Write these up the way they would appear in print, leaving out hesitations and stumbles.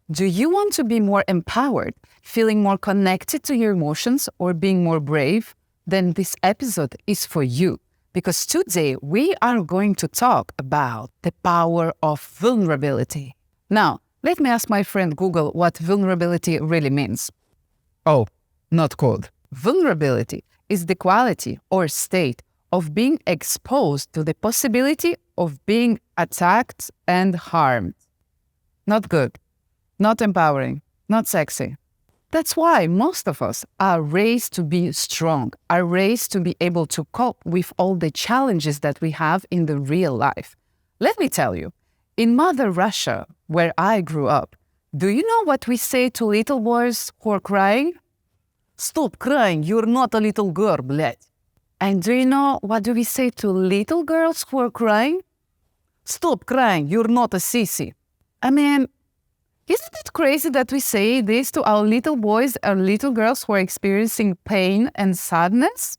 Do you want to be more empowered, feeling more connected to your emotions, or being more brave? Then this episode is for you, because today we are going to talk about the power of vulnerability. Now, let me ask my friend Google what vulnerability really means. Oh, not code. Vulnerability is the quality or state of being exposed to the possibility of being attacked and harmed. Not good. Not empowering, not sexy. That's why most of us are raised to be strong, are raised to be able to cope with all the challenges that we have in the real life. Let me tell you, in Mother Russia, where I grew up, do you know what we say to little boys who are crying? Stop crying, you're not a little girl, блядь. And do you know what do we say to little girls who are crying? Stop crying, you're not a sissy. I mean, isn't it crazy that we say this to our little boys and little girls who are experiencing pain and sadness?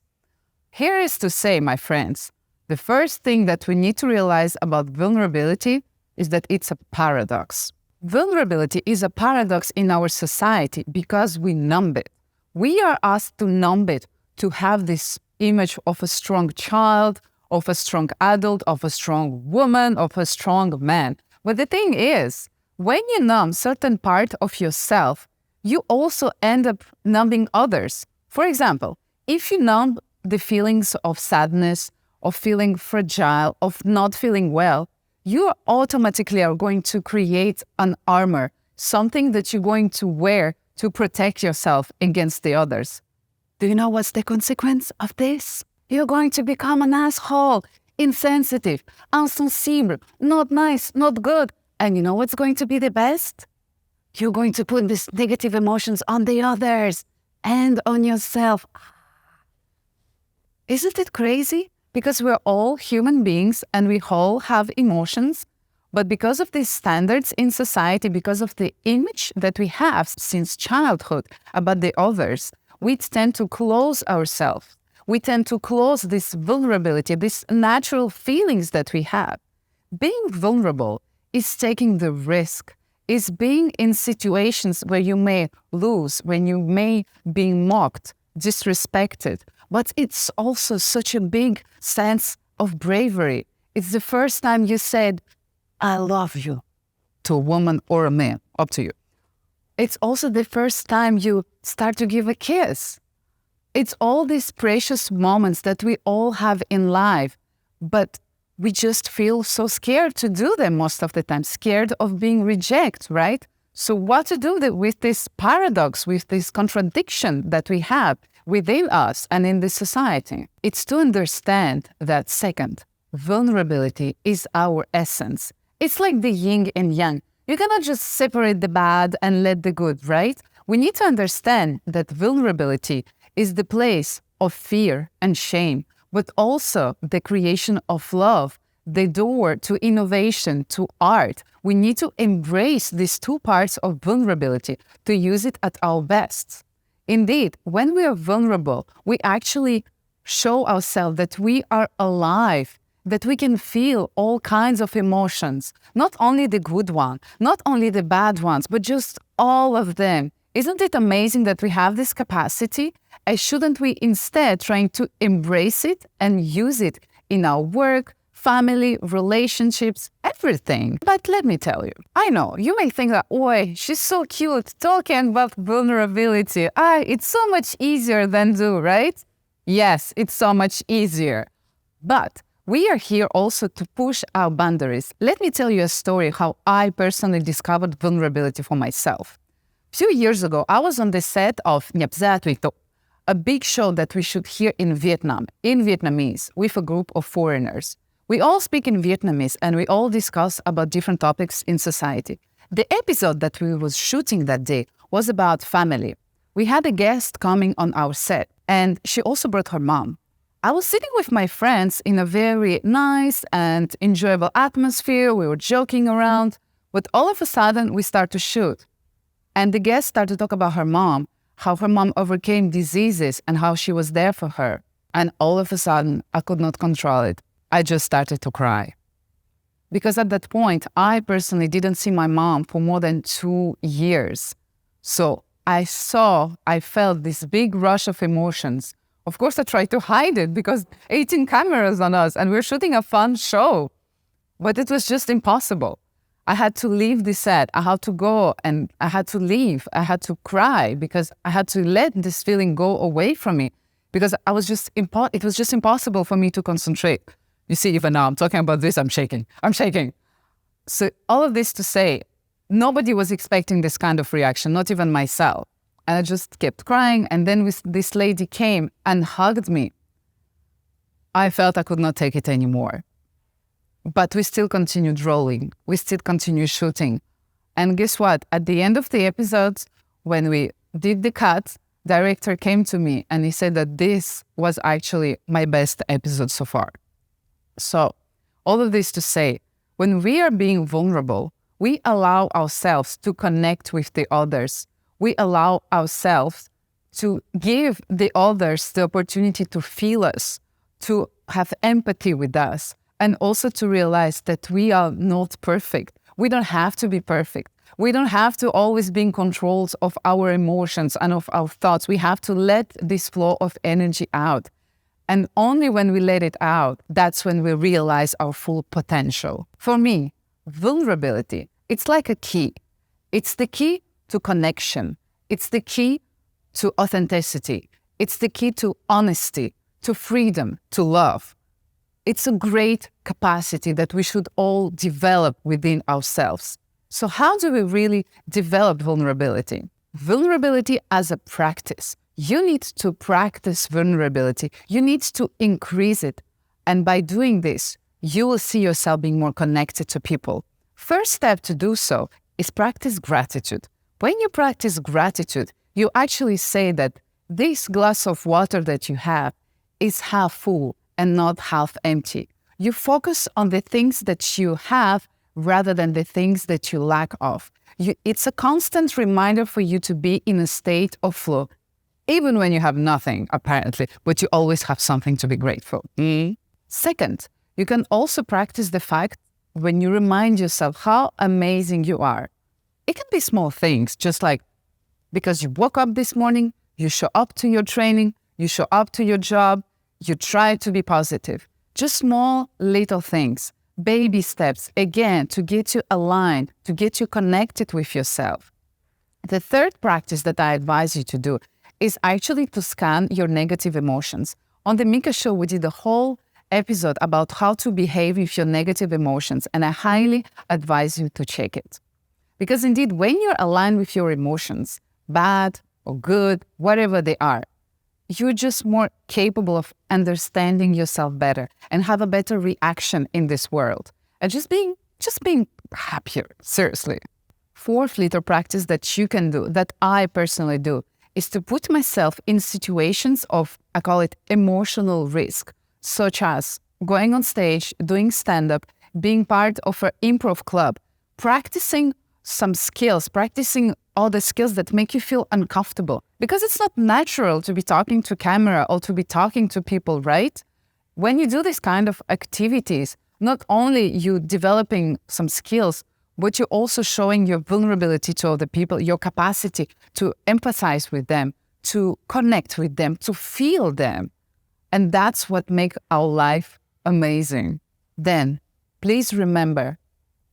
Here is to say, my friends, the first thing that we need to realize about vulnerability is that it's a paradox. Vulnerability is a paradox in our society because we numb it. We are asked to numb it, to have this image of a strong child, of a strong adult, of a strong woman, of a strong man. But the thing is, when you numb certain part of yourself, you also end up numbing others. For example, if you numb the feelings of sadness, of feeling fragile, of not feeling well, you automatically are going to create an armor, something that you're going to wear to protect yourself against the others. Do you know what's the consequence of this? You're going to become an asshole, insensitive, insensible, not nice, not good. And you know what's going to be the best? You're going to put these negative emotions on the others and on yourself. Isn't it crazy? Because we're all human beings and we all have emotions. But because of these standards in society, because of the image that we have since childhood about the others, we tend to close ourselves. We tend to close this vulnerability, these natural feelings that we have. Being vulnerable is taking the risk, is being in situations where you may lose, when you may be mocked, disrespected. But it's also such a big sense of bravery. It's the first time you said, I love you, to a woman or a man, up to you. It's also the first time you start to give a kiss. It's all these precious moments that we all have in life, but we just feel so scared to do them most of the time, scared of being rejected, right? So what to do with this paradox, with this contradiction that we have within us and in the society? It's to understand that, second, vulnerability is our essence. It's like the yin and yang. You cannot just separate the bad and let the good, right? We need to understand that vulnerability is the place of fear and shame, but also the creation of love, the door to innovation, to art. We need to embrace these two parts of vulnerability to use it at our best. Indeed, when we are vulnerable, we actually show ourselves that we are alive, that we can feel all kinds of emotions, not only the good ones, not only the bad ones, but just all of them. Isn't it amazing that we have this capacity? And shouldn't we instead trying to embrace it and use it in our work, family, relationships, everything? But let me tell you, I know, you may think that, oi, she's so cute, talking about vulnerability. It's so much easier than do, right? Yes, it's so much easier. But we are here also to push our boundaries. Let me tell you a story how I personally discovered vulnerability for myself. A few years ago, I was on the set of a big show that we shoot here in Vietnam, in Vietnamese, with a group of foreigners. We all speak in Vietnamese and we all discuss about different topics in society. The episode that we was shooting that day was about family. We had a guest coming on our set and she also brought her mom. I was sitting with my friends in a very nice and enjoyable atmosphere. We were joking around, but all of a sudden we start to shoot. And the guest started to talk about her mom, how her mom overcame diseases and how she was there for her. And all of a sudden, I could not control it. I just started to cry. Because at that point, I personally didn't see my mom for more than 2 years. So I felt this big rush of emotions. Of course, I tried to hide it because 18 cameras on us and we're shooting a fun show. But it was just impossible. I had to leave the set. I had to go and I had to leave. I had to cry because I had to let this feeling go away from me because it was just impossible for me to concentrate. You see, even now I'm talking about this, I'm shaking. So all of this to say, nobody was expecting this kind of reaction, not even myself. And I just kept crying. And then this lady came and hugged me. I felt I could not take it anymore. But we still continued rolling. We still continued shooting. And guess what? At the end of the episodes, when we did the cut, director came to me and he said that this was actually my best episode so far. So all of this to say, when we are being vulnerable, we allow ourselves to connect with the others. We allow ourselves to give the others the opportunity to feel us, to have empathy with us, and also to realize that we are not perfect. We don't have to be perfect. We don't have to always be in control of our emotions and of our thoughts. We have to let this flow of energy out. And only when we let it out, that's when we realize our full potential. For me, vulnerability, it's like a key. It's the key to connection. It's the key to authenticity. It's the key to honesty, to freedom, to love. It's a great capacity that we should all develop within ourselves. So how do we really develop vulnerability? Vulnerability as a practice. You need to practice vulnerability. You need to increase it. And by doing this, you will see yourself being more connected to people. First step to do so is practice gratitude. When you practice gratitude, you actually say that this glass of water that you have is half full and not half empty. You focus on the things that you have rather than the things that you lack of. It's a constant reminder for you to be in a state of flow, even when you have nothing, apparently, but you always have something to be grateful. Second, you can also practice the fact when you remind yourself how amazing you are. It can be small things, just like because you woke up this morning, you show up to your training, you show up to your job, you try to be positive. Just small little things, baby steps, again, to get you aligned, to get you connected with yourself. The third practice that I advise you to do is actually to scan your negative emotions. On the Micka show, we did a whole episode about how to behave with your negative emotions, and I highly advise you to check it. Because indeed, when you're aligned with your emotions, bad or good, whatever they are, you're just more capable of understanding yourself better and have a better reaction in this world. And just being happier, seriously. Fourth little practice that you can do, that I personally do, is to put myself in situations of, I call it emotional risk, such as going on stage, doing stand-up, being part of an improv club, practicing some skills, practicing all the skills that make you feel uncomfortable. Because it's not natural to be talking to camera or to be talking to people, right? When you do this kind of activities, not only you developing some skills, but you're also showing your vulnerability to other people, your capacity to empathize with them, to connect with them, to feel them. And that's what makes our life amazing. Then, please remember,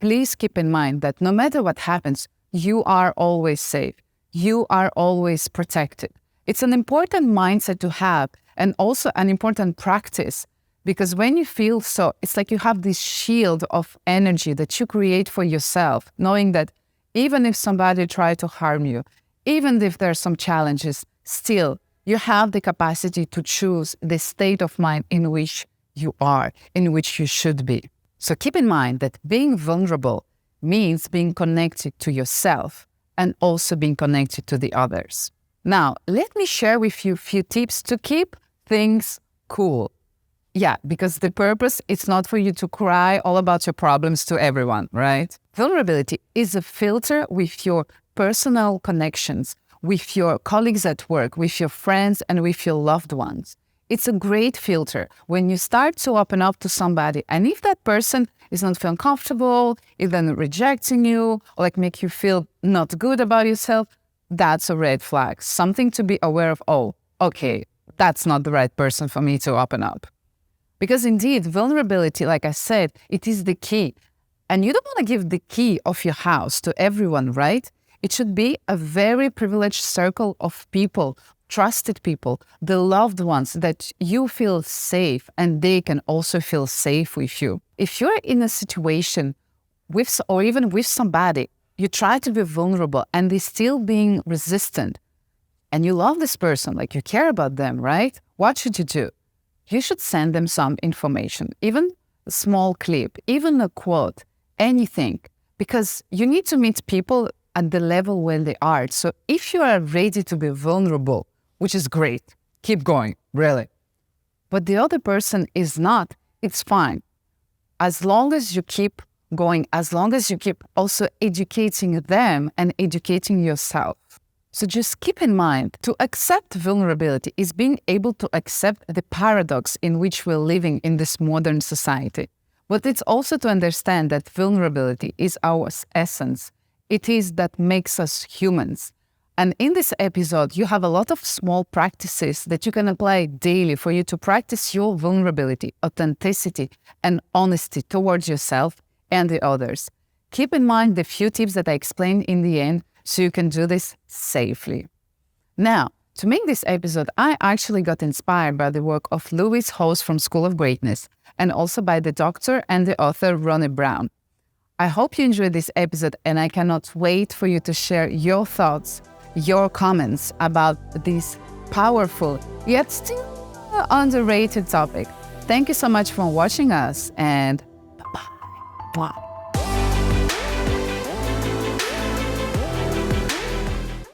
please keep in mind that no matter what happens, you are always safe. You are always protected. It's an important mindset to have and also an important practice. Because when you feel so, it's like you have this shield of energy that you create for yourself, knowing that even if somebody tries to harm you, even if there are some challenges, still, you have the capacity to choose the state of mind in which you are, in which you should be. So keep in mind that being vulnerable means being connected to yourself and also being connected to the others. Now, let me share with you a few tips to keep things cool. Yeah, because the purpose is not for you to cry all about your problems to everyone, right? Vulnerability is a filter with your personal connections, with your colleagues at work, with your friends, and with your loved ones. It's a great filter when you start to open up to somebody. And if that person is not feeling comfortable, even rejecting you, or like make you feel not good about yourself, that's a red flag. Something to be aware of. Oh, okay, that's not the right person for me to open up. Because indeed, vulnerability, like I said, it is the key. And you don't want to give the key of your house to everyone, right? It should be a very privileged circle of people, trusted people, the loved ones that you feel safe and they can also feel safe with you. If you're in a situation with, or even with somebody, you try to be vulnerable and they're still being resistant, and you love this person, like you care about them, right? What should you do? You should send them some information, even a small clip, even a quote, anything, because you need to meet people at the level where they are. So if you are ready to be vulnerable, which is great, keep going, really. But the other person is not, it's fine. As long as you keep going, as long as you keep also educating them and educating yourself. So just keep in mind, to accept vulnerability is being able to accept the paradox in which we're living in this modern society. But it's also to understand that vulnerability is our essence. It is that makes us humans. And in this episode, you have a lot of small practices that you can apply daily for you to practice your vulnerability, authenticity, and honesty towards yourself and the others. Keep in mind the few tips that I explained in the end so you can do this safely. Now, to make this episode, I actually got inspired by the work of Lewis Howes from School of Greatness and also by the doctor and the author Ronnie Brown. I hope you enjoyed this episode and I cannot wait for you to share your thoughts, your comments about this powerful yet still underrated topic. Thank you so much for watching us and bye-bye. Wow.